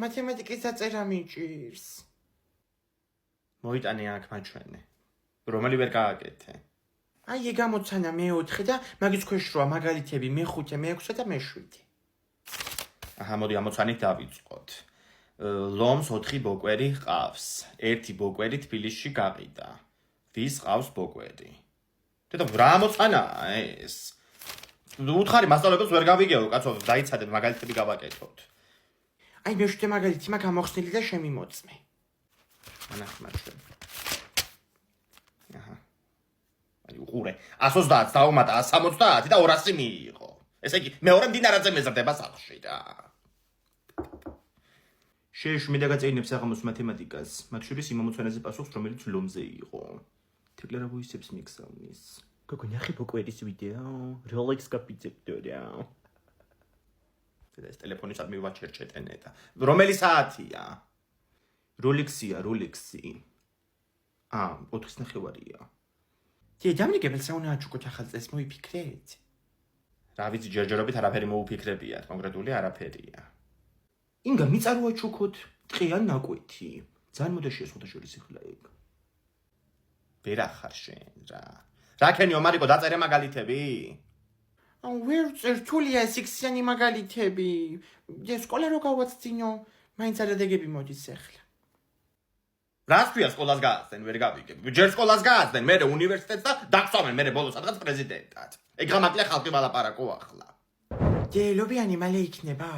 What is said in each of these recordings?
მათემატიკის დაწერა მიჭირს. მოიტანე აქ მაჩვენე. რომელი ვერ გააკეთე. აი გამოცანა მე-4 და მაგის ქვეშ როა მაგალითები მე-5, მე-6 და მე-7. აჰა, მოდი ამოცანით დავიწყოთ. ლომს 4 ბოკვერი ჰყავს. 1 ბოკვერი თბილისში გაყიდა. ვის ყავს ბოკვერი? დედა, რა ამოცანაა ეს? უთხარი მასწავლებლებს ვერ გავიგეო, კაცო, დაიცადეთ, მაგალითები გავაკეთოთ. აი მე-7 მაგალითი მაგ ამოხსნილი და შემიმოწმე. ანახმარშვენ. აჰა. აი უყურე, 130 დაუმატა 170 და 200 მიიღო. ესე იგი, მეორე მდინარაძე მეზრდება სახლში რა. შეეშვი დაგაწეინებს საღამოს მათემატიკას, მათ შორის იმ ამოცანაზე პასუხს, რომელიც ლომზე იყო. დეკლარაციებს მიგზავნის. გოგო, ნახე ბოკვერის ვიდეო, როლექს გაპიცებდორა. ეს ტელეფონის არ მივაჩერჩეტენე და რომელი საათია? როლექსია, როლექსი. 4:09-ია. დამრიგებელს რა უნდა აჩუქოთ ახალ წელს მოიფიქრეთ? რა ვიცი, ჯერჯერობით არაფერი მოუფიქრებიათ, კონკრეტული არაფერია. ინგა მიწაროა ჩუქოთ, ტყიან ნაკვეთი. ძალიან მოდაშია სხვადასხვა ახლა ეგ. ვერ ახარ შენ რა. რაკენიო მარიკო დაწერე მაგალითები? ვერ რთულია სიქსიანი მაგალითები. სკოლა რო გავაცდინო, მაინც არადეგები მოდის ახლა. რას ქვია სკოლას გააცდენ, ვერ გავიგებ. ჯერ სკოლას გააცდენ, მერე უნივერსიტეტს და დაგწავენ მერე ბოლოს სადღაც პრეზიდენტად. ეგ გამაკლია ხალხი ვალაპარაკო ახლა. ლობიანი მალე იქნება.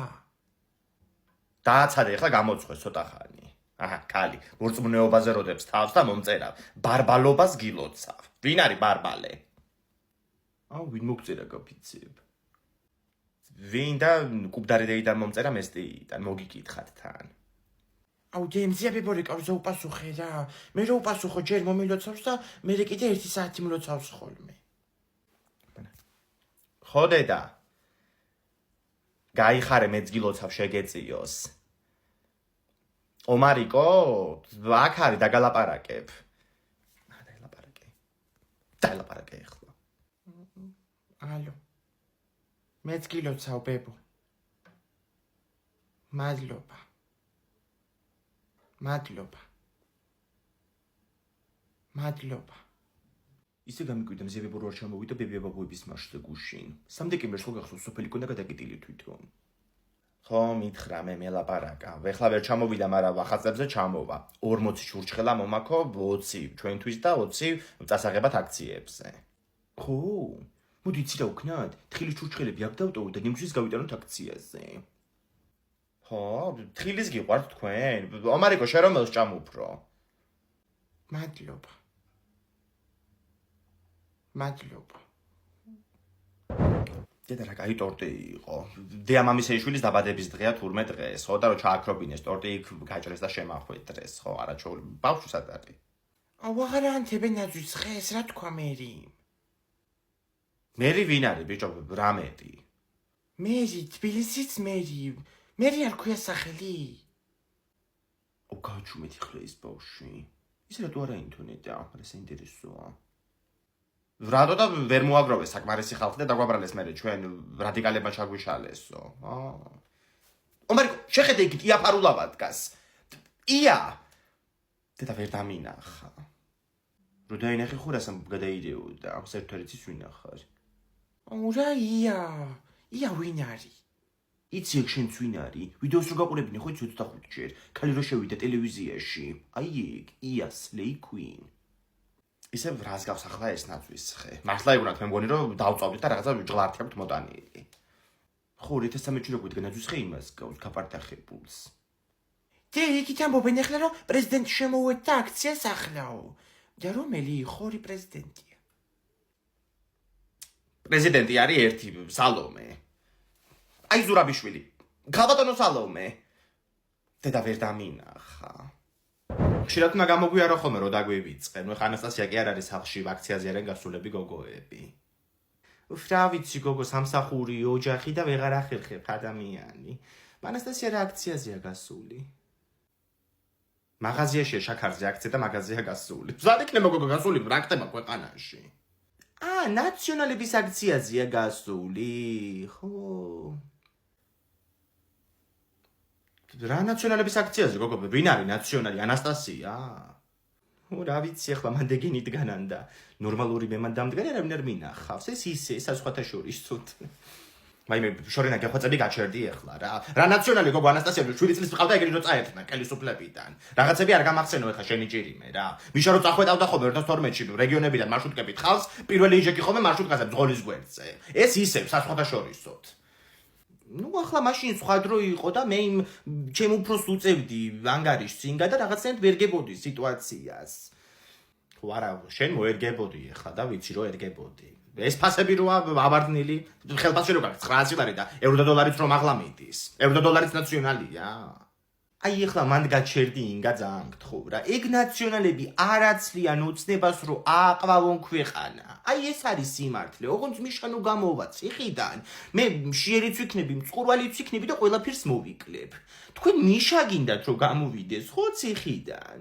დააცადე ახლა გამოწვე ცოტა ხანი. აჰა, კალი, მორწმუნეობაზე როდებს თავს და მომწერავ. ბარბალობას გილოცავ. ვინ არის ბარბალე? ვინ მოგწერა გაფიცებ? ვინ და კუბდარიდეიდან მომწერა მესტიიდან, მოგიკითხათ თან. მზიაბებორი კავზე უპასუხე რა. მე რო უპასუხო ჯერ მომილოცავს და მერე კიდე 1 საათი მლოცავს ხოლმე. ხო დედა. გაიხარე მეც გილოცავ შეგეწიოს. ომარიკო, აქ არის დაგალაპარაკებ. დაილაპარაკე ახლა. ალო. მეც გილოცავ ბებო. მადლობა. ისე გამიკვირდა მზიებებო არ ჩამოვიდა ბებიაბაბუების მარშზე გუშინ. სამდე კი მერს ხო გახსოვს სოფელი კონდა გადაკეტილი თვითონ. ხო, მითხრა მე მელაპარაკა. ეხლა ვერ ჩამოვიდა, მაგრამ ახალწლებზე ჩამოვა. 40 ჩურჩხელა მომაქო, 20 ჩვენთვის და 20 წასაღებად აქციებზე. ხო, მოდი იცი რა ვქნათ? თხილის ჩურჩხელები აქ დავტოვოთ და ნიმუშის გავიტანოთ აქციაზე. ხო, თხილის გიყვართ თქვენ? ომარიკო, შენ რომელს ჭამუფრო? მადლობა. დედა რა კაი ტორტი იყო. დეა მამისეიშვილის დაბადების დღეა თურმე დღეს, ხო და რო ჩააქრობინეს ტორტი იქ გაჭრეს და შემახვედრეს, ხო, არაჩვეულ ბავშვს ატარი. აღარ ანთებენ ნაძვის ხეს, რა თქვა მერი? მერი ვინ არის ბიჭო, რა მერი? მერი, თბილისის მერი. მერი არ ქვია სახელი? გაჩუმეთ ხლე ის ბავშვი. ისე რატო არა ინტონეტა, მაგრამ ეს ინტერესოა. რატო და ვერ მოაგროვეს საკმარისი ხალხი და დაგვაბრალეს მერე ჩვენ რადიკალებმა ჩაგვიშალესო. ომარიკო, შეხედე იქით იაფარულავად დგას. ია. დედა ვერ დამინახა. რო დაინახე ხურასამ გადაიდეოდა, საერთოდ ვინახარ. რა ია ვინ არის? იცი ეგ შენც ვინ არის? ვიდეოს რო გაყურებინე ხო 25 ჯერ. ქალი რო შევიდა ტელევიზიაში. აი ეგ, ია სლეი κουინ. ისე რას გავს ახლა ეს ნაძვის ხე? მართლა ეგონათ მე მგონი რომ დავწავდით და რაღაცა ჟღლართი აქვს მოტანილი. ხო, 1300 ჯერ გვიდგა ნაძვის ხე იმას გავს გაპარტახებულს. იქით ამბობენ ახლა რომ პრეზიდენტი შემოუერთდა აქციას ახლაო. და რომელი ხორი პრეზიდენტია? პრეზიდენტი არის ერთი სალომე. აი ზურაბიშვილი. ქალბატონო სალომე. დედა ვერ დამინახა. ხშირად უნდა გამოგვიარო ხოლმე რომ დაგვივიწყენ. ნუ ანასტასია კი არ არის სახლში, აქციაზე არიან გასულები გოგოები. რა ვიცი გოგო, სამსახური, ოჯახი და ვეღარ ახერხებ ადამიანი. ანასტასია რა აქციაზეა გასული? მაღაზიაში შაქარზე აქცია და მაღაზია გასული. ზად იქნება გოგო გასული, რა ხდება ქვეყანაში? ნაციონალების აქციაზეა გასული, ხო. რა ნაციონალების აქციაზე გოგო, ვინ არის ნაციონალი? ანასტასია? რა ვიცი, ახლა მანდ ეგენი დგანან და ნორმალური მემან დამდგარი არავინ არ მინახავს. ეს ისე საზღვათა შორის ცუდ. მე შორენა გეხვეწები გაჩერდი ახლა რა. რა ნაციონალი გოგო ანასტასია 7 წლის მყავდა ეგრე რო წაერთნა კელისუფლებიდან. რაღაცები არ გამახსენო ახლა შენი ჭირიმე რა. მიშა რო წახვედავდა ხოლმე 2012-ში რეგიონებიდან მარშრუტკებით ხალხს, პირველი იჯეკი ხოლმე მარშრუტკაზე ბრძოლის გვერდზე. ეს ისევ საზღვათა შორისოთ. ახლა მაშინ სხვა დრო იყო და მე იმ ჩემ უფროს უწევდი ანგარიშს წინგა და რაღაცნაირად ვერ გებოდი სიტუაციას. ხო არა, შენ მოერგებოდი ახლა და ვიცი რომ ერგებოდი. ეს ფასები როა ავარდნილი, ხელფასი რო გაქვს 900 ლარი და ევროდოლარიც რომ აღლა მიდის. ევროდოლარიც ნაციონალია. აი ახლა მანდ გაჩერდი ინგა ძალიან გთხოვ რა. ეგ ნაციონალები არ აცლიან უცნებას რომ ააყვალონ ქვეყანა. აი ეს არის სიმართლე. ოღონდ მიშანო გამოვა ციხიდან. მე მშიერიც ვიქნები, მწყურვალიც ვიქნები და ყველაფერს მოვიკლებ. თქვენ ნიშა გინდათ რომ გამოვიდეს ხო ციხიდან?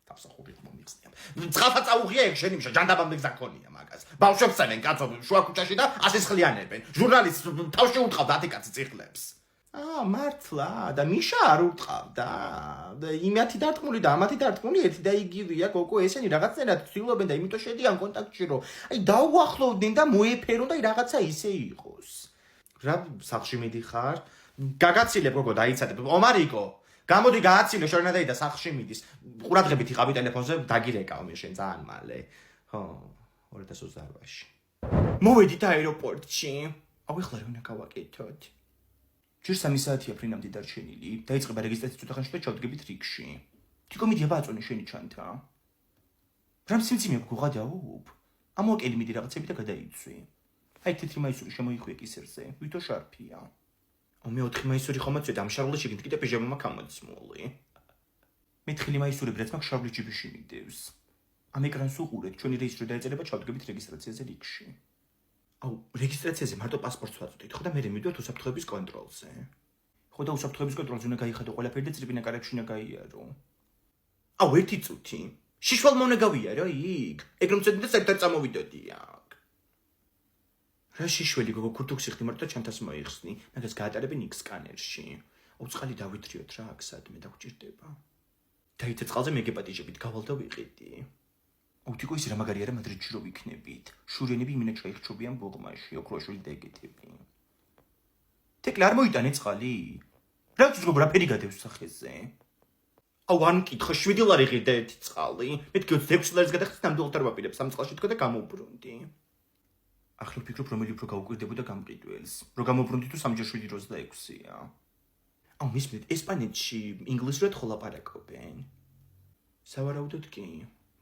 თავსახურით მომიხსნია. წყალთა წაუღია ეგ შენი მიშა ჯანდაბამდე გზა ქონია მაგას. ბავშვებს წევენ კაცო შუა ქუჩაში და ასესხლიანებენ. ჟურნალისტს თავში უთყავდა 10 კაცი წიხლებს. მართლა და მიშა არ უთყავდა. და იმათი დარტყმული და ამათი დარტყმული ერთი და იგივეა გოგო, ესენი რაღაცნაირად ცდილობენ და იმიტომ შედიან კონტაქტში რომ აი დაუახლოვდნენ და მოეფერონ და რაღაცა ისე იყოს. რა სახლში მიდიხარ? გაგაცილებ გოგო დაიცადებ. ომარიკო გამოდი გააცილე შორნადაი და სახლში მიდის. ყურადღებით იყავი ტელეფონზე დაგირეკავ მე შენ ძალიან მალე. ხო 2028-ში. მოვედით აეროპორტში. ახლა რა უნდა გავაკეთოთ? ჯერ 3 საათია ფრინამდე დარჩენილი. დაიწყება რეგისტრაცია ცოტა ხანში და ჩავდგებით რიგში. თიკო მიდი აბაწონე შენი ჩანთა. რამ სიმძიმე გუღადაობ? ამოაკელი მიდი რაღაცები და გადაიცვი. აი თეთრი მაისური შემოიხვია კისერზე. ვითო შარფია. მე 4 მაისური ხომ აწვედა ამ შარვლში კიდე კიდე პიჟამა მაქვს ამოწმული. მე 9 მაისური ბრაც მაქვს შარვლის ჯიბიში მიდევს. ამ ეკრანს უყურეთ, ჩვენი რეისი რო დაეწერება ჩავდგებით რეგისტრაციაზე რიგში. რეგისტრაციაზე მარტო პასპორტს ვაწვდით, ხო და მე მივიდოთ უსაფრთხოების კონტროლზე. ხო და უსაფრთხოების კონტროლზე უნდა გაიხადო ყველაფერი და წრიბინა კარებში უნდა გაიარო. ერთი წუთი. შიშვალ მონა გავიარო იქ. ეგ რომ წედი და საერთოდ წამოვიდოდი აქ. რა შიშველი გოგო ქურთუქს იხდი მარტო ჩანთას მოიხსნი. მაგას გაატარებენ იქ სკანერში. წყალი დავითრიოთ რა აქ სადმე დაგჭირდება. დაიცე წყალზე მეგეპატიჟებით გავალ და ვიყიდი. თიკო ის რა მაგარი არა მადრიდში რო ვიქნებით. შურიანები იმინა ჩაიხჩობიან ბოღმაში, ოქროშვილი და ეგეთები. თეკლი არ მოიტანე წყალი? რა ვიცი გოგო რაფერი გადევს სახეზე? ან კითხო 7 ლარი ღირდა ერთი წყალი. მეთქი 6 ლარის გადახდით ნამდვილად არ ვაპირებ 3 წყალში თქო და გამოვბრუნდი. ახლა ვფიქრობ რომელი უფრო გაუკვირდებოდა გამყიდველს. რო გამოვბრუნდი თუ 3 ჯერ 7.26-ია. მისმენთ ესპანეთში ინგლისურად ხო ლაპარაკობენ? სავარაუდოდ კი.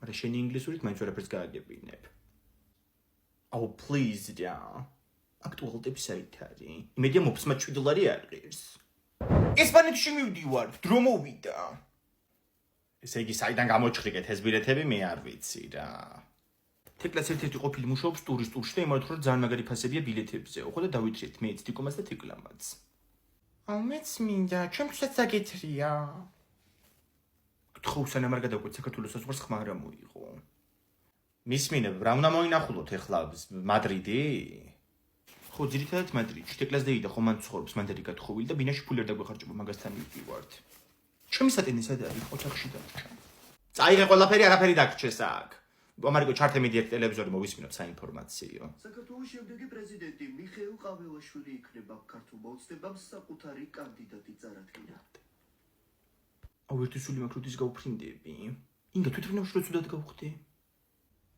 მაგრამ შენი ინგლისურით მაინც ვერაფერს გააგებინებ. please და აქტუალიტები საით არის? იმედია მოფსმა 7 ლარი არ ღირს. ესპანეთში მივდივარ, დრო მოვიდა. ესე იგი საიდან გამოჩხრიგეთ ეს ბილეთები მე არ ვიცი რა. თეკლას ერთ-ერთი ყოფილი მუშაობს ტურისტულში და იმართ რომ ძალიან მაგარი ფასებია ბილეთებზე. ხო და დავითრიეთ მეც თიკომას და თეკლამაც. მეც მინდა, ჩემთვისაც აგეთრია. გთხოვ სანამ არ გადავკვეთ საქართველოს საზღვარს ხმა არ მოიღო. მისმინებ, რა უნდა მოინახულოთ ახლა მადრიდი? ხო, ძირითადად მადრიდში. თეკლას დაიდა ხო მან ცხოვრობს მანდერი გათხოვილი და ბინაში ფული არ დაგვეხარჯება მაგასთან მივდივართ. ჩემი სატენი სად არის? ოთახში დარჩა. წაიღე ყველაფერი, არაფერი დაგრჩეს აქ. ამარიკო ჩართე მიდი ერთ ტელევიზორი მოვისმინოთ საინფორმაციო. საქართველოს შემდეგი პრეზიდენტი მიხეილ ყაველაშვილი იქნება ქართულმა ოცნებამ საკუთარი კანდიდატი წარადგინა. ერთი სული მაკრუტის გაუფრინდები. ინგა თვითონ შროც უდად გავხდი.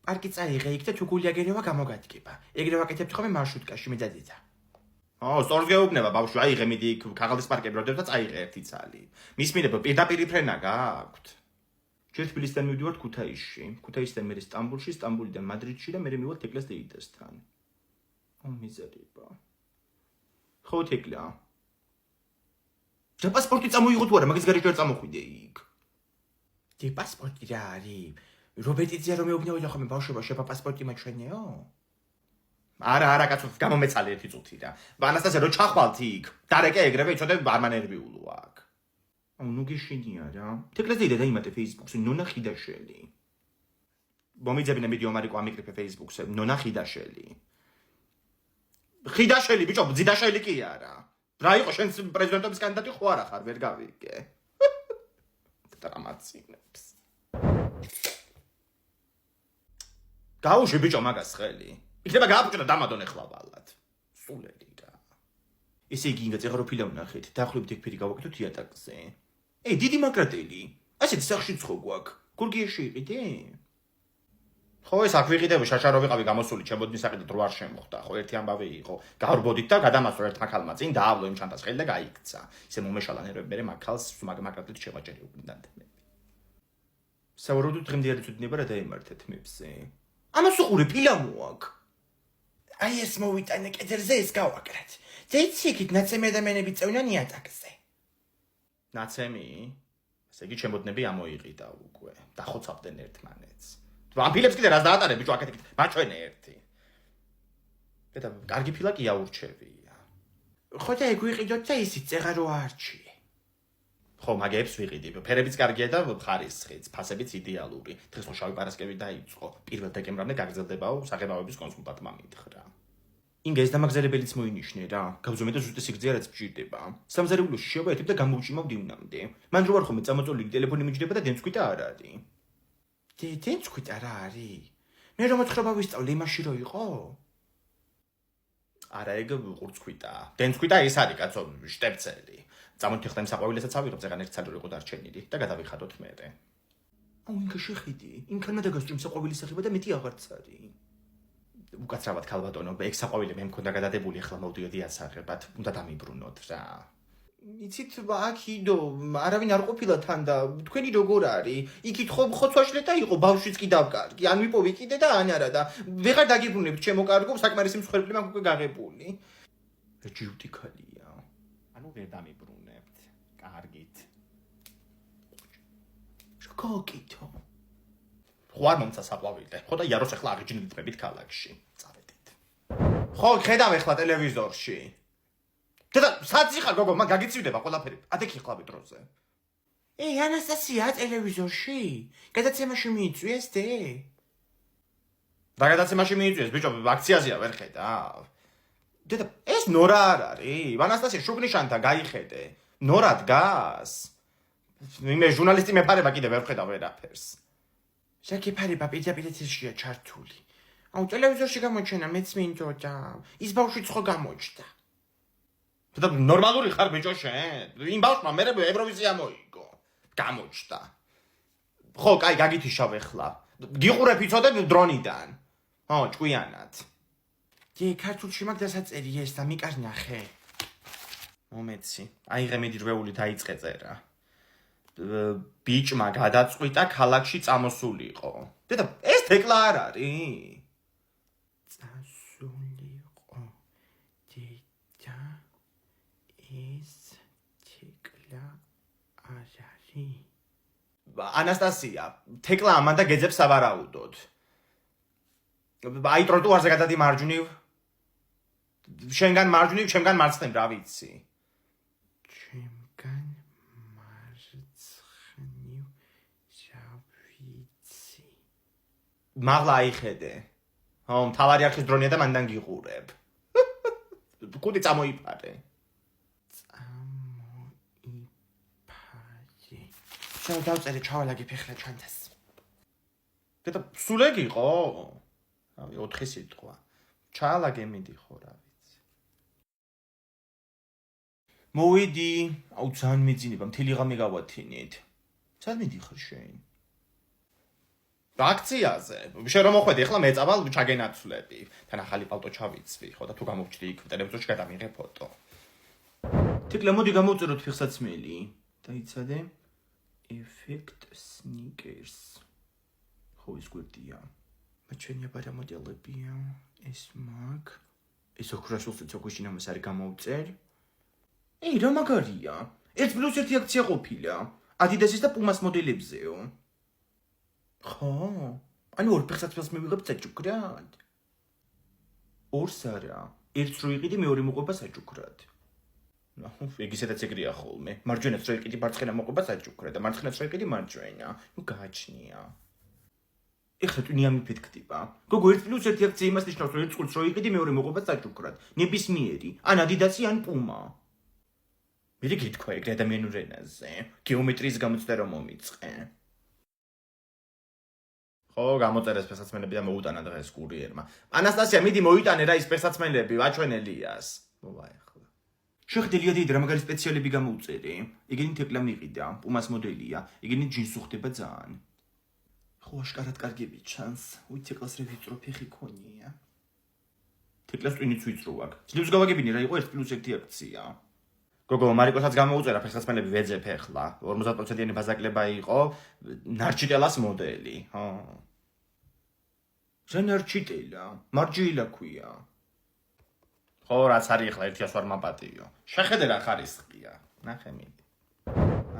პარკი წაიღე იქ და თუ გული აგერევა გამოგადგება. ეგრე ვაკეთებთ ხოლმე მარშრუტკაში მე დადიცა. სწორს გეუბნება ბავშვი, აიღე მიდი იქ ქაღალდის პარკები როდებს და წაიღე ერთი ცალი. მისმინებ, პირდაპირ ფრენა გააქვთ. ჯერ თბილისიდან მივდივართ ქუთაისში, ქუთაისიდან მე სტამბოლში, სტამბოლიდან მადრიდში და მე მივიდეთ თეკლას დეიდასთან. მიზერება. ხო თეკლა. რა პასპორტი წამოიღო თუ არა, მაგის გარეშე არ წამოხვიდე იქ. პასპორტი რა არის? რობერტიძე რომ მეუბნეოდა ხოლმე ბავშვობა შეფა პასპორტი მაჩვენეო? არა კაცო, გამომეცალე ერთი წუთი რა. ანასტასია რო ჩახვალთ იქ, დარეკე ეგრევე იცოდე არ მანერვიულო აქ. ნუ გიშინია რა. თეკლას დეიდა დაიმატე Facebook-ზე ნონა ხიდაშელი. მომიძებინე ვიდეო მარიკო ამიკრიფე Facebook-ზე ნონა ხიდაშელი. ხიდაშელი ბიჭო, ძიდაშელი კი არა. რა იყო შენ პრეზიდენტობის კანდიდატი ხო არა ხარ, ვერ გავიგე. დრამაცინებს. გაუშვი ბიჭო მაგას ხელი. იქნება გააფუჭდა დამადონ ეხლა ვალად. სულელი რა. ესე იგი ინგა წეღარო ფილა ვნახეთ, დაახლოებით ეგ ფერი გავაკეთოთ იატაკზე. დიდი მაგრატელი. ასეთ სახშიც ხო გვაქვს. გურგიაში იყიდე? ხო, ეს აქ ვიყიდები, შაშარო ვიყავი გამოსული, ჩემბოდის საყიდად რო არ შემოხდა, ხო, ერთი ამბავი იყო. გავრბოდით და გადამასვლა ერთ მაქალმა წინ დაავლო იმ ჩანთას ხელი და გაიქცა. ისე მომეშალა ნერვები, მე მაქალს მაგრატლით შევაჭერი უკნიდან. საუბრობთ დღემდე ცუდინება რა დაემართეთ მებზე. ამას უყურე ფილამო აქ. აი ეს მოვიტანე კედელზე ეს გავაკრათ. ძეიცი იქით ნაცემი ადამიანები წევნან იატაკზე. ნაცემი? ესე იგი ჩემბოდნები ამოიყიდა უკვე. დახოცავდნენ ერთმანეთს. ამ ფილებს კიდე რას დაატარებ ბიჭო აქეთ მაჩვენე ერთი. და კარგი ფილა კი აურჩევია. ხო და ეგ ვიყიდოთ და ისიც წეღარო არჩიე. ხო, მაგებს ვიყიდი. ფერებიც კარგია და ხარისხიც, ფასებიც იდეალური. დღეს ხო შავი პარასკევი დაიწყო. 1 დეკემბრამდე გაგრძელდებაო საღებავების კონსულტანტმა მითხრა. ინგა ეს დამაგზავრებელიც მოინიშნე რა. გავზომე და ზუსტი სიგრძე რაც მჭირდება. სამზარეულოში შევაეთებ და გამოვჭიმავ დინამდე. მან რო არ ხომ წამოწოლილი ტელეფონი მიჯდება და დენცქვიტა არ არის. დენცქვიტა რა არის? მე რომ მოთხრობა ვისწავლე იმაში რო იყო? არა ეგ ყურცქვიტა. დენცქვიტა ეს არის კაცო, შტებცელი. წამოდი ხდა იმ საყვავილესაც ავიღებ, ზეგან ერთ სალური იყო დარჩენილი და გადავიხადოთ მერე. აუ ინგა შეხედი, ინქანმა დაგასჭრიმ საყვავილის სახება და მეტი აღარც არის. უკაცრავად ქალბატონო, ეგ საყვავილი მე მქონდა გადადებული, ახლა მოვდიოდი ასაღებად, უნდა დამიბრუნოთ რა. იცით აქიდო, არავინ არ ყოფილა თან და თქვენი როგორ არის? იქით ხო ხოცვაშლე და იყო ბავშვიც კი დავკარგი, ან ვიპოვი კიდე და ან არა და ვეღარ დაგიბრუნებთ ჩემო კარგო, საკმარისი მსხვერპლი მაქვს უკვე გაღებული. ჯიუტი ქალია. ანუ ვერ დამიბრუნებთ. კარგით. შკოკითო. ხო არ მომცა საყვავილე. ხო და იაროს ახლა აღიჯნებით ქალაქში. წავედით. ხო, ხედავ ახლა ტელევიზორში. და სად იხარ გოგო, მაგ გაგიცივდება ყველაფერი. ადექი ხლავი დროზე. ანასტასია ტელევიზორში? გადაცემაში მიიწვიეს დე? და გადაცემაში მიიწვიეს, ბიჭო, აქციაზეა ვერ ხედავ. და ეს ნორა არ არის? ანასტასია შუგნიშანთან გაიხედე. ნორა დგას. მე ჟურნალისტი მეფარება კიდე ვერ ხედავ ვერაფერს. შეკიფარება პირდაპირეთშია ჩართული. აუ ტელევიზორში გამოჩენა მეც მინდოდა. ის ბავშვიც ხო გამოჩნდა. და ნორმალური ხარ ბიჭო შენ? იმ ბავშვმა მე ევროვიზია მოიგო. გამოჩნდა. ხო, კაი, გაგითიშავ ახლა. გიყურებ იცოდებ დრონიდან. ხო, ჭკვიანად. ქართულში მაგ დასაწერი ეს და მიკარ ნახე. მომეცი. აიღე მიდი რვეული დაიწყე წერა. ბიჭმა გადაწყვიტა ქალაქში წამოსულიყო. და ეს თეკლა არ არის? წასულიყო. დედა ეს თეკლა არ არის? ანასტასია, თეკლა ამან და გეძებს სავარაუდოდ. აი ტროტუარზე გადადი მარჯვნივ. შენგან მარჯვნივ, ჩემგან მარცხნივ, რა ვიცი. ჩემგან მარცხნივ, რა ვიცი. მაღლა აიხედე. ხო, მთავარი არხის დრონია და მანდან გიყურებ. კუდი წამოიფარე. შენ დავწერე ჩავალაგებ ახლა ჩანთას. და სულეგ იყო? რავი 4 სიტყვა. ჩაალაგე მიდი ხო რა ვიცი. მოვიდი, აუ ძალიან მეძინება, მთელი ღამე გავათინით. სად მიდიხარ შენ? აქციაზე. შენ რომ მოხვედი, ახლა მეწავალ ჩაგენაცვლები. თან ახალი პალტო ჩავიცვი, ხო და თუ გამოვჭდი იქ ტელევიზორში გადამიღე ფოტო. თიკლა მოდი გამოვწეროთ ფიხსაცმელი. დაიცადე. Effect sneakers. ხო ის გვერდია. მაჩვენია პარა მოდელებია. ეს მაგ. ეს ოქროშულს ცოქუშინ ამას არის გამოვწერ. რა მაგარია. 1+1 აქცია ყოფილა. Adidas-ის და Puma-s მოდელებზეო. ხო. ანუ ორ ფეხსაცმელს მივიღებ საჭუქრად. ორს არა. ერთს რო იყიდი, მეორე მოყვება საჭუქრად. ეგ ისედაც ეგრეა ხოლმე. მარჯვენას რო იყიდი, მარცხენა მოყვება საჭუქრად და მარცხენას რო იყიდი, მარჯვენა. გააჩნია. ეხლა ტვინი ამიფეთქდება. გოგო 1+1 აქცია იმას ნიშნავს, რომ ერთ წყულს რო იყიდი, მეორე მოყვება საჭუქრად. ნებისმიერი, ან Adidas-ი, ან Puma. მე გითქვა ეგრე ადამიანურ ენაზე გეომეტრიის გამოცდა რომ მომიწყე ხო გამოწერეს ფესაცმელები და მოუტანა დღეს კურიერმა ანასტასია მიდი მოიტანე რა ის ფესაცმელები ვაჩვენ ელიას მოვა ახლა შეხედელია დიდი რა მაგარი სპეციალები გამოუწერე ეგენი თეკლა მიყიდა პუმას მოდელია ეგენი ჯინსი ხდება ძალიან ხო აშკარად კარგები ჩანს უი თეკლას რე ვიწრო ფეხი ქონია თეკლას ტვინიც ვიწრო აქვს ძლივს გავაგებინე რა იყო 1+1 აქცია გოგო მარიკოსაც გამოუწერა ფეხსაცმელები ვეძებ ახლა 50%-იანი ბაზაკლება იყო ნარჩიტელას მოდელი ხო ნარჩიტელა მარჯილა ქვია ხო რაც არის ახლა 1-ას ვარ მაპატიო შეხედე რა ხარისხია ნახე მიდი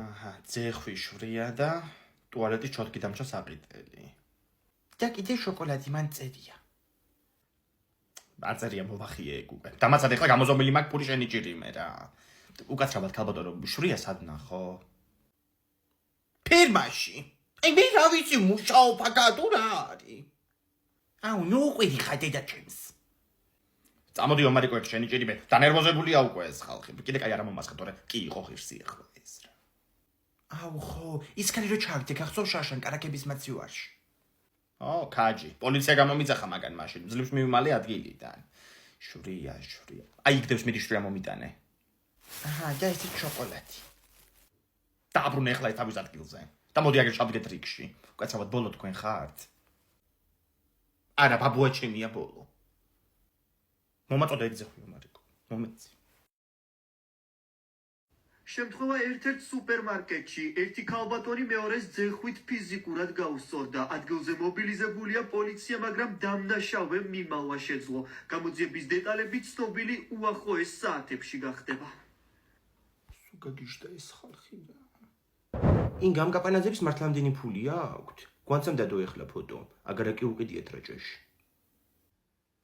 აჰა ძეხვი შვრია და ტუალეტის ჩოთკი დამჭა საყიდელი და კიდე შოკოლადი მან წერია აწერია მოვახიე ეგ უკვე დამაცად ახლა გამოზომილი მაგ პური შენი ჭირიმე რა უკაცრავად ქალბატონო რომ შვრია სადნა ხო ფირმაში აი მე რა ვიცი მუშაობ აკადო რა არის აუ ნუ ყვირი ხადე და ჩემს წამოდი ომარიკო ეგ შენი ჭირიმე დანერვოზებულია უკვე ეს ხალხი კიდე კაი არა მომასხა თორე კი იყო ღირსი ახლა ეს რა აუ ხო ისქანი რო ჩავიდე გახსოვ შაშან კარაკების მაციუარში ო კაჯი პოლიცია გამომიძახა მაგან მაშინ ძლივს მივიმალე ადგილიდან შვრია აი იქ დევს მიდი შვრია მომიტანე აჰა და ეს შოკოლადი დაბრუნე ახლა ეს თავის ადგილზე და მოდი აგერ ჩავდგეთ რიგში უკაცრავად ბოლო თქვენ ხართ არა ბაბუა ჩემია ბოლო მომაწოდე ეგზეხვი მარიკო მომეცი შემთხვევა ერთ-ერთ სუპერმარკეტში ერთი ქალბატონი მეორეს ძეხვით ფიზიკურად გაუსწორდა. ადგილზე მობილიზებულია პოლიცია, მაგრამ დამნაშავე მიმალვა შეძლო. გამოძიების დეტალები ცნობილი უახლოეს საათებში გახდება. სუგაგიშდა ეს ხალხი რა. ინგამ კაპანაძების მართლამდენი ფული აქვთ? გვანცემ დადო ეხლა ფოტო. აგარა კი უკიდიეთ რაჭაში.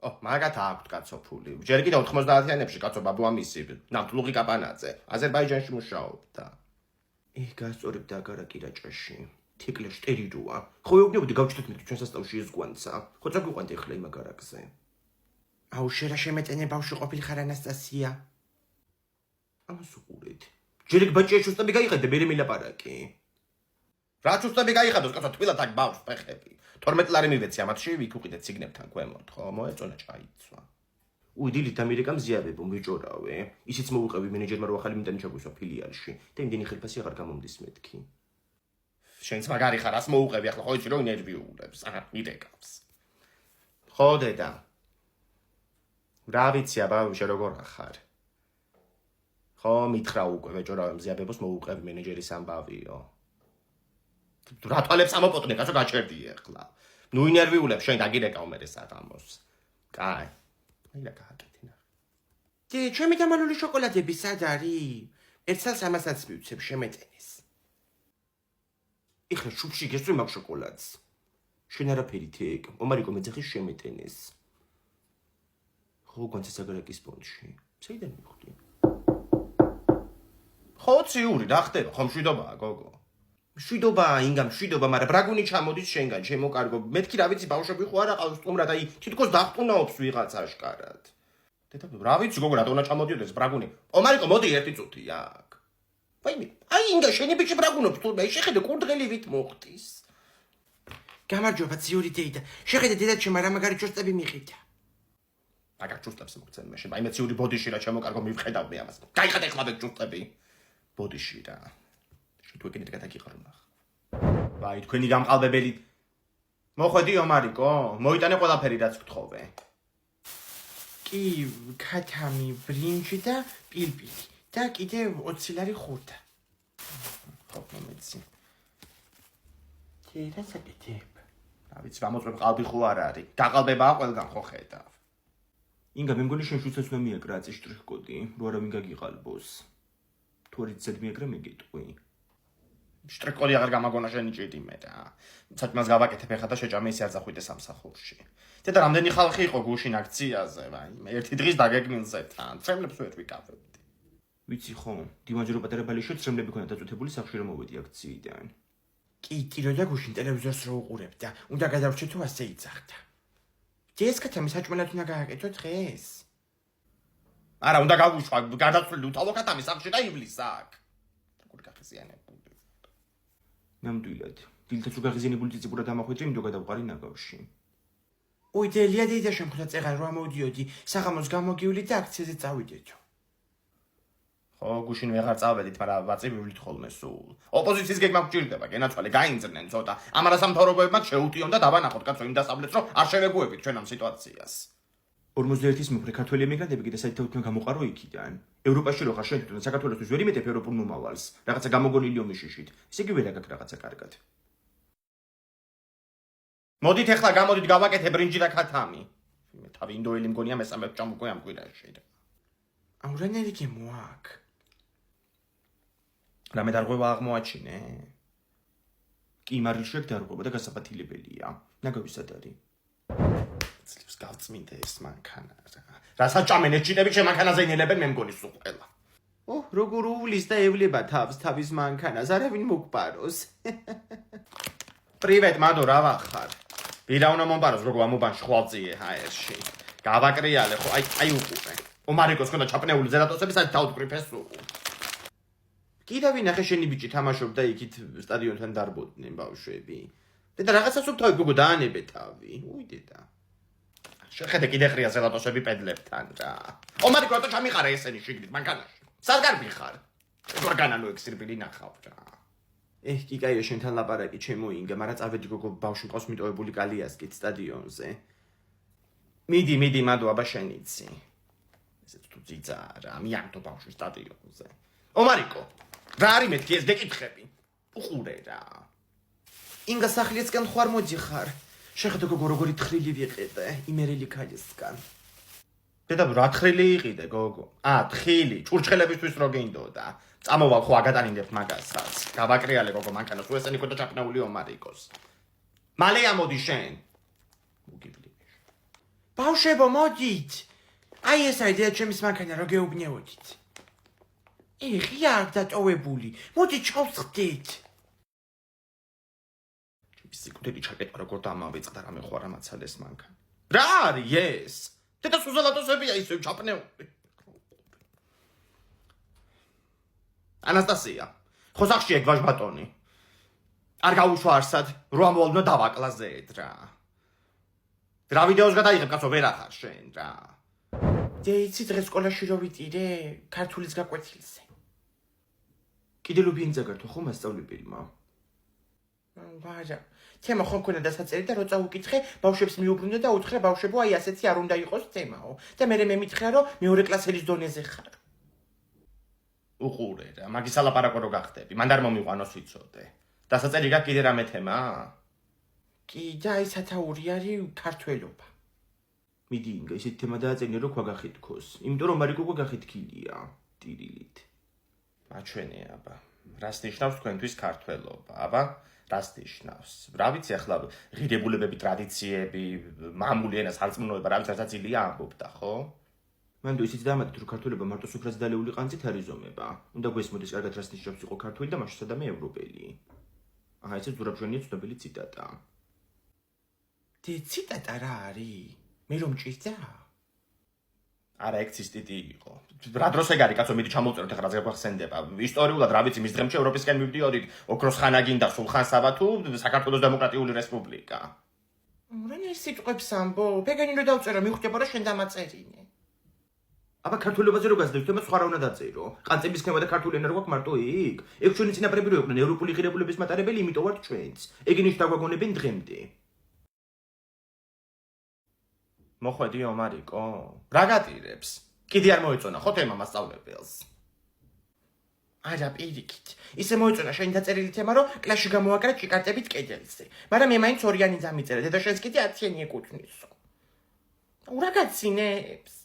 მაგათ აქვთ კაცო ფული. ჯერ კიდევ 90-იანებში კაცო ბაბუ ამისი ნავთლუღი კაპანაძე აზერბაიჯანში მუშაობდა. გასწორებდა აგარა კი რაჭაში. თეკლე შტერიროა. ხო ეუბნებოდი გავჩნდეთ მე ჩვენ სასწაულში ეს გვანცა. ხო წაგვიყვანთ ეხლა იმ აგარაკზე. აუ შერა შემეწენე ბავშვი ყოფილი ხარ ანასტასია. ამას უყურეთ. ჯერ ეგ ბაჭია შუსტები გაიხადე მე მილაპარაკი. რა შუსტები გაიხადოს კაცო თბილად აქ ბავშვს ფეხები. 12 ლარი მივეცი ამათში ვიქ უყიდეთ სიგნებთან ქვემოთ ხო მოეწონა ჩაიცვა უიდილით ამერიკამ ზიაბებო მიჭორავე ისიც მოუყევი მენეჯერმა რო ახალი მიტანი ჩაგვისვა ფილიალში და იმდენი ხელფასი აღარ გამომდის მეთქი შენც მაგარი ხარ ას მოუყევი ახლა ხო იცი რომ ინტერვიულებს აჰა მიდეკავს ხო დედა რა ვიცი აბა შე როგორ ხარ ხო მითხრა უკვე მეჭორავე ზიაბებოს მოუყევი მენეჯერის ამბავიო რა თვალებს ამოპოტნე კაცო გაჩერდი ახლა ნუ ინტერვიულებს შენ დაგირეკავ მე საღამოს კაი აილა გააკეთინა დე ჩემი დამალული შოკოლადები სად არის 100-300-ს მივცემ შემეწენეს ეხლა შუბში გესვი მაგ შოკოლადს შენ არაფერი თეკ ომარიკო მეძახის შემეტენეს ხო განცეს აგარაკის პონჩი საიდან მივხვდი ხო ციური რა ხდება ხომ შვიდობაა გოგო შვიდობაა ინგამ შვიდობა მაგრამ ბრაგუნი ჩამოდის შენგან ჩემო კარგო მეთქი რა ვიცი ბავშვები ხო არა ყავს სტუმრად აი თითქოს დახტუნაობს ვიღაც აშკარად დედა რა ვიცი გოგო რატო უნდა ჩამოდიოდეს ბრაგუნი ომარიკო მოდი ერთი წუთი აქ აი ინგა შენი ბიჭი ბრაგუნობს თუ მე შეხედე კურდღელივით მოხდის გამარჯობა ციური დეიდა შეხედე დედა ჩემ რა მაგარი ჭურწები მიყიდა მაგარ ჭურწებს მოგცემ მე შენ აი მე ციური ბოდიში რა ჩემო კარგო მივხედავ მე ამას გაიხადე ხლა მე ჭურწები ბოდიში რა თუ ეგენით გადაგიყარო ნახ. ვაი, თქვენი გამყალბებელი. მოხვედი ომარიკო, მოიტანე ყველაფერი რაც გთხოვე. კი, ქათამი, ბრინჯი და პილპილი და კიდე 20 ლარი ხურდა. ხო, მომეცი. რა საკეთებ? რა ვიცი, გამოწვევ ყალბი ხო არ არის. გაყალბებაა ყველგან ხო ხედავ. ინგა მე მგონი შენ შუცაც უნდა მიაკრა აწი შტრიხ-კოდი, რო არავინ გაგიყალბოს. თუ არ იცით მიაკრა მეგეტყვი. შტრიქ-კოდი აღარ გამაგონა შენი ჭირიმე რა. საჭმელს გავაკეთებ ახლა და შეჭამე ისე არ წახვიდე სამსახურში. დედა რამდენი ხალხი იყო გუშინ აქციაზე, ვაი, ერთი დღის დაგეგმილზე თან. წრემლებს ვერ ვიკავებდი. ვიცი ხო, დიმაჯი რო პატარა ბალიშო წრემლები ქონდა დაწუთებული სახში რომ მოვედი აქციიდან. კი, ტირო და გუშინ ტელევიზორს რო უყურებ და უნდა გადავრჩე თუ ასე იცახდა. ეს კაცამი საჭმელად უნდა გააკეთო დღეს. არა, უნდა გავუშვა, გადაცვლილი უთავო ქათამის სახლში და ივლის აქ. როგორ გახიზიანებული. ნამდვილად. დილითაც რო გაღიზიანებული ციციბურად ამახვიდრე, იმიტომ გადავყარი ნაგავში. ой, დელია დედა შემხდა წეღან რომ ამოდიოდი, საღამოს გამოგივლით და აქციაზე წავიდეთო. ხო, გუშინ ვეღარ წავედით, მაგრამ ვაწივივლით ხოლმე სულ. ოპოზიციის გეგმა გჭირდება, გენაცვალე, გაინძრნენ ცოტა. ამ არასამთავრობოებმა შეუტიონ და დავანახოთ კაცო იმ დასავლეთს, რომ არ შევეგუებით ჩვენ ამ სიტუაციას. 51-ის მოკრე ქართველი ემიგრანტები კიდე საერთოდ გამოყარო იქიდან. ევროპაში რო ხარ შენ თვითონ საქართველოსთვის ვერ იმეთებ ევროპულ მომავალს, რაღაცა გამოგონილი ომის შიშით. ისე კი ვერ აგაკ რაღაცა კარგად. მოდით ახლა გამოდით გავაკეთე ბრინჯი და ქათამი. მე თავი ინდოელი მგონია მესამე ჭამუკო ამ კვირაში. აურანელი გემოაკ. რამე დარღვევა აღმოაჩინე? კი მარილშეკ დარღვევა და გასაფათილებელია. ნაგავის სად არის? ძლივს გავწმინდე ეს მანქანა. რასაც ჭამენ ეს ჭიდები შემანქანაზე ინელებენ მე მგონი სულ ყველა. როგორ უვლის და ევლება თავს თავის მანქანას, არავინ მოგპაროს. პრივეტ, მადო, რა ვახარ? ვირა უნდა მომპაროს, როგორ ამობანში ხვალწიე ჰაერში. გავაკრიალე, ხო, აი უყურე. ომარიკოს ქონდა ჩაპნეული ზერატოსები, საერთოდ დაუდგრიფეს სულ. კიდე ვინახე შენი ბიჭი თამაშობდა იქით სტადიონთან დარბოდნენ ბავშვები. დედა რაღაცას უთავი გოგო დაანებე თავი. უი დედა. შეხედე კიდე ხრია ზერატოსები პედლებთან რა. ომარიკო რატო ჩამიყარა ესენი შიგნით მანქანაში? სად გარბიხარ? როგორ განანო ექსტრიბილი ნახავ რა. კი კაია შენთან ლაპარაკი ჩემოინგა, მაგრამ წავედი გოგო ბავშვი მყავს მიტოვებული კალიასკით სტადიონზე. მიდი, მადო აბა შენიცი. ესეც თუ ძიძა რა, მიართო ბავშვი სტადიონზე. ომარიკო, რა არის მეთქი ეს გეკითხები? უყურე რა. ინგა სახლისკენ ხوار მოდიხარ. შეხედე გოგო როგორი თხრილი ვიყიდე, იმერელი ქალისგან. დედა რა თხრილი იყიდე გოგო? თხრილი, ჭურჭხელებისთვის რო გინდოდა. წამოვალ ხო აგატანინებთ მაგასაც. გავაკრიალე გოგო მანქანას, თუ ესენი ქონდა ჩაფნეული ომარიკოს. მალე ამოდი შენ. მოგიბლი. ბავშვებო, მოდით. აი ეს აიდეა ჩემის მანქანა რო გეუბნიოდით. ღია არ დატოვებული. მოდით ჩავსხდით. სიკვდილი ჩაკეტვა როგორ დამავიწყდა რამე ხო არ ამაცალეს მანქანა. რა არის ეს? დედა სუზალატოსებია ისე ჩაპნეული. ანასტასია, ხო სახში ეგ ვაჟ ბატონი. არ გაუშვა არსად, რო ამოვალ დავაკლაზეთ რა. რა ვიდეოს გადაიღებ კაცო ვერ ახარ შენ რა. იცი დღეს სკოლაში რო ვიტირე, ქართულის გაკვეთილზე. კიდე ლუბინძა გართო ხო მასწავლებელმა? ვაჟა, თემა ხო მქონდა დასაწერი და რო წაუკითხე, ბავშვებს მიუბრუნდა და უთხრა ბავშვებო, აი ასეთი არ უნდა იყოს თემაო. და მე მემითხრა რომ მეორე კლასელის დონეზე ხარ. უყურე რა, მაგის ალაპარაკო რო გახდები, მანდ არ მომიყვანოს ვიცოდე. დასაწერი გაქვს კიდე რამე თემა? კი, და აი სათაური არის ქართველობა. მიდი ინგა, ისეთი თემა დააწენე რომ ქვა გახითქოს, იმიტომ რომ მარიკო გახითქილია ტირილით. მაჩვენე აბა, რას ნიშნავს თქვენთვის ქართველობა? აბა, რას ნიშნავს? რა ვიცი ახლა ღირებულებები, ტრადიციები, მამული ენა, სარწმუნოება, რა ვიცი რაცაცილია ამბობდა, ხო? მანდ ისიც დამატეთ რომ ქართველობა მარტო სუფრაზე დალეული ყანწით არ იზომება. უნდა გვესმოდეს კარგად რას ნიშნავს იყო ქართველი და მაშინ სადამე ევროპელი. ესეც ზურაბჟანია ცნობილი ციტატა. ციტატა რა არის? მე რომ ჭირდა? არა, ეგ ცისტიტი იყო. რა დროს ეგ არის, კაცო, მიდი ჩამოვწეროთ ახლა რაც გახსენდება. ისტორიულად რა ვიცი, მის დღემში ევროპისკენ მივდიოდით, ოქროს ხანა გინდა, სულხან-საბა თუ საქართველოს დემოკრატიული რესპუბლიკა. რა სიტყვებს ამბო? ბეგანი რო დავწერო, მიხვდება რომ შენ დამაწერინე. აბა ქართველობაზე რო გასდევთ, თემა სხვა რა უნდა დაწერო? ყანწების ქემა და ქართული ენა რო გვაქვს მარტო იქ? ეგ ჩვენი წინაპრები რო იყვნენ ევროპული ღირებულების მატარებელი, იმიტომ ვართ ჩვენც. ეგინით დაგვაგონებენ დღემდე. მოხვედი ომარიკო? რა გატირებს? კიდე არ მოეწონა ხო თემა მასწავლებელს? არა, პირიქით. ისე მოეწონა შენი დაწერილი თემა, რომ კლასში გამოაკრა ჭიკარტებით კედელზე. მაგრამ მე მაინც ორიანი დამიწერე, და შენს კიდე 10-იანი ეკუთვნისო. რა გაცინებს?